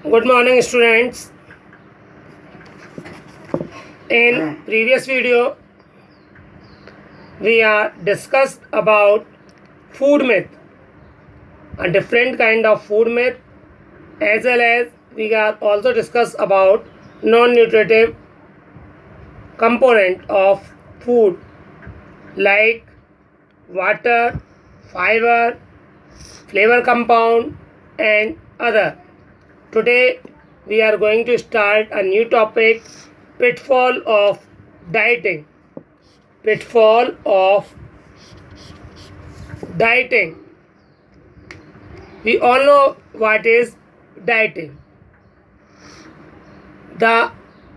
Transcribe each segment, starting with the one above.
Good morning, students. In previous video, we are discussed about food myth, a different kind of food myth, as well as we are also discussed about non-nutritive component of food like water, fiber, flavor compound, and other. Today we are going to start a new topic, pitfall of dieting. Pitfall of dieting. We all know what is dieting. The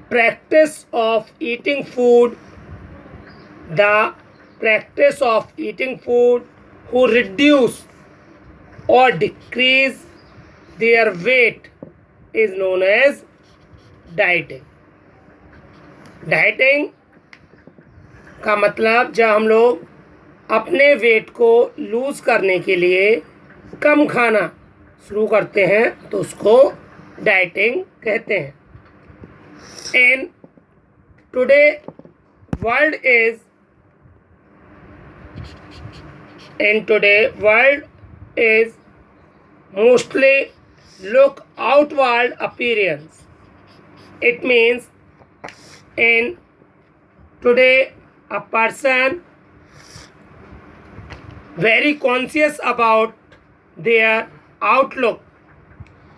practice of eating food, who reduce or decrease their weight is known as dieting. Dieting का मतलब जब हम लोग अपने wait को loose करने के लिए कम खाना शुरू करते हैं तो उसको डाइटिंग कहते हैं. And today world is mostly look outward appearance. It means in today a person very conscious about their outlook.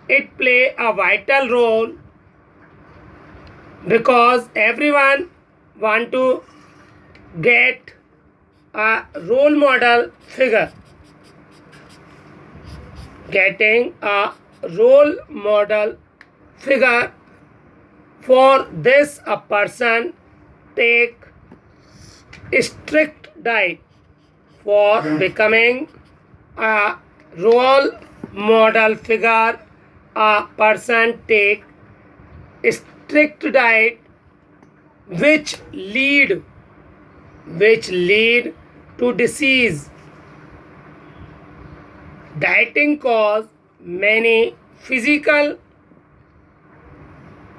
It play a vital role because everyone want to get a role model figure. Getting a role model figure, for this a person take strict diet. For becoming a role model figure, a person take strict diet which lead to disease. Dieting cause many physical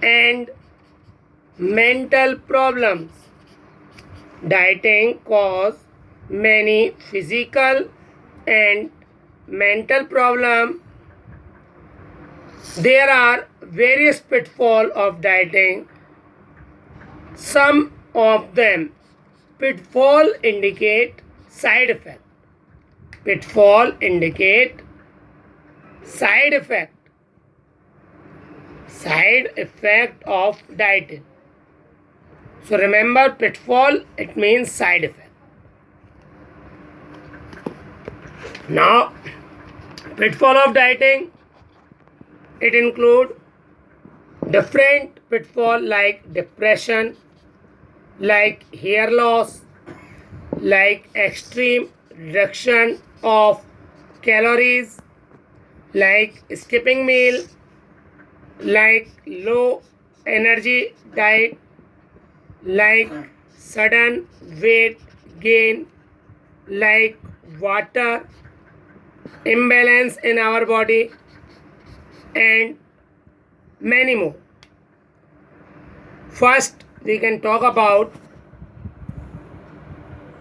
and mental problems. Dieting cause many physical and mental problems. There are various pitfalls of dieting. Some of them pitfall indicate side effect. Pitfall indicate side effect of dieting. So remember, pitfall, it means side effect. Now, pitfall of dieting, it include different pitfall like depression, like hair loss, like extreme reduction of calories, like skipping meal, like low energy diet, like sudden weight gain, like water imbalance in our body, and many more. First, we can talk about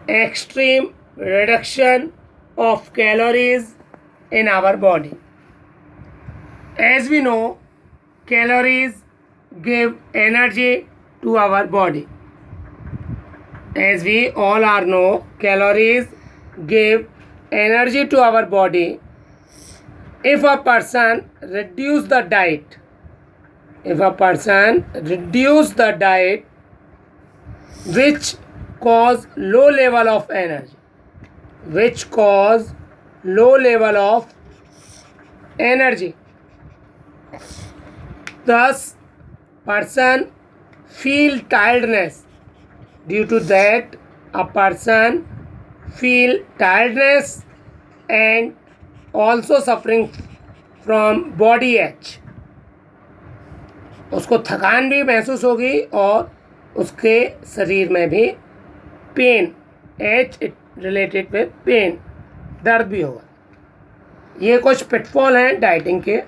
extreme reduction of calories in our body. As we know, calories give energy to our body. As we all are know, calories give energy to our body. If a person reduce the diet, which cause low level of energy, thus person feel tiredness. Due to that, a person feel tiredness and also suffering from body ache. उसको थकान भी महसूस होगी और उसके शरीर में भी पेन, एच रिलेटेड विद पेन, दर्द भी होगा. ये कुछ पिटफॉल हैं डाइटिंग के.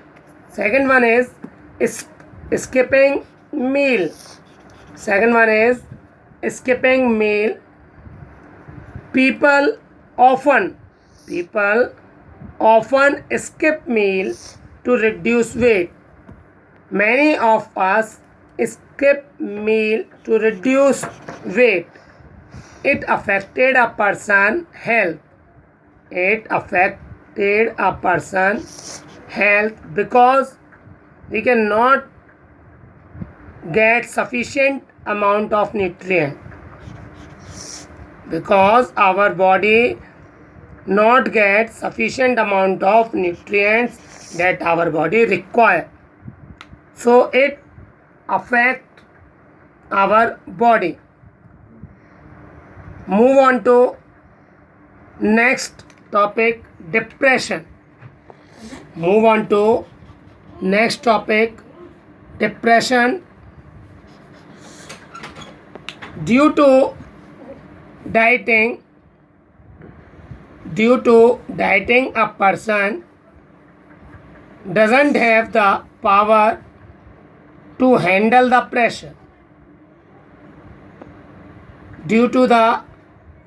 Second one is skipping meal. Second one is skipping meal. People often skip meal to reduce weight. Many of us skip meal to reduce weight. It affected a person's health. It affected a person's health because we cannot get sufficient amount of nutrient, because our body not get sufficient amount of nutrients that our body require, so it affect our body. Move on to next topic, depression. Move on to next topic, depression. Due to dieting, a person doesn't have the power to handle the pressure. Due to the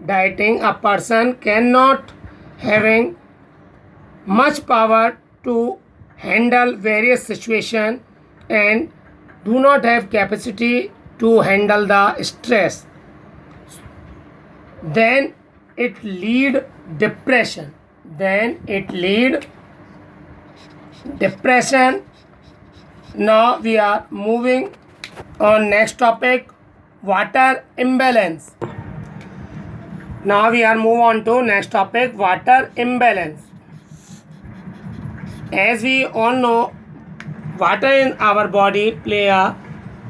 dieting, a person cannot having much power to handle various situations and do not have capacity to handle the stress. Then it lead depression. Now we are moving on next topic, water imbalance. Now we are move on to next topic, water imbalance. As we all know, water in our body play a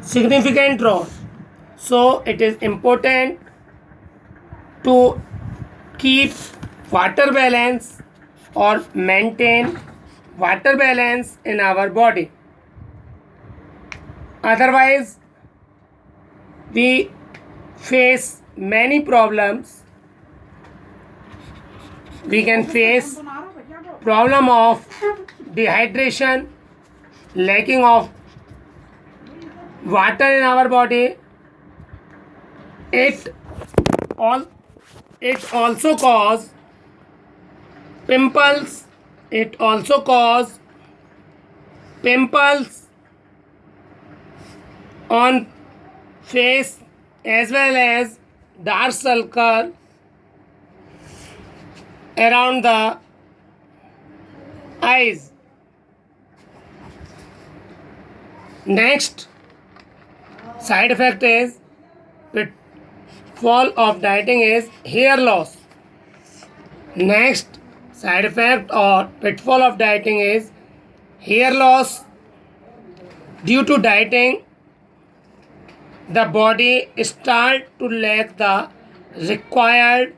significant role. So it is important to keep water balance or maintain water balance in our body. Otherwise, we face many problems. We can face problem of dehydration, lacking of water in our body. It also cause pimples. It also cause pimples on face as well as dark circle around the eyes. Next side effect is pitfall of dieting is hair loss. Next side effect or pitfall of dieting is hair loss. Due to dieting, the body start to lack the required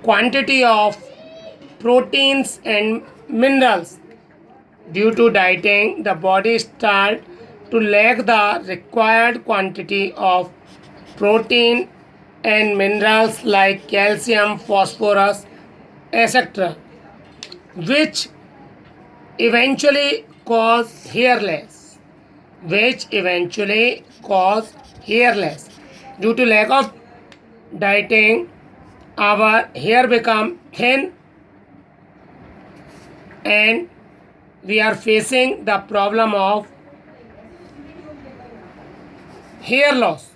quantity of proteins and minerals. Due to dieting, the body start to lack the required quantity of protein and minerals like calcium, phosphorus, etc., which eventually cause hair loss. Due to lack of dieting, our hair become thin and we are facing the problem of hair loss.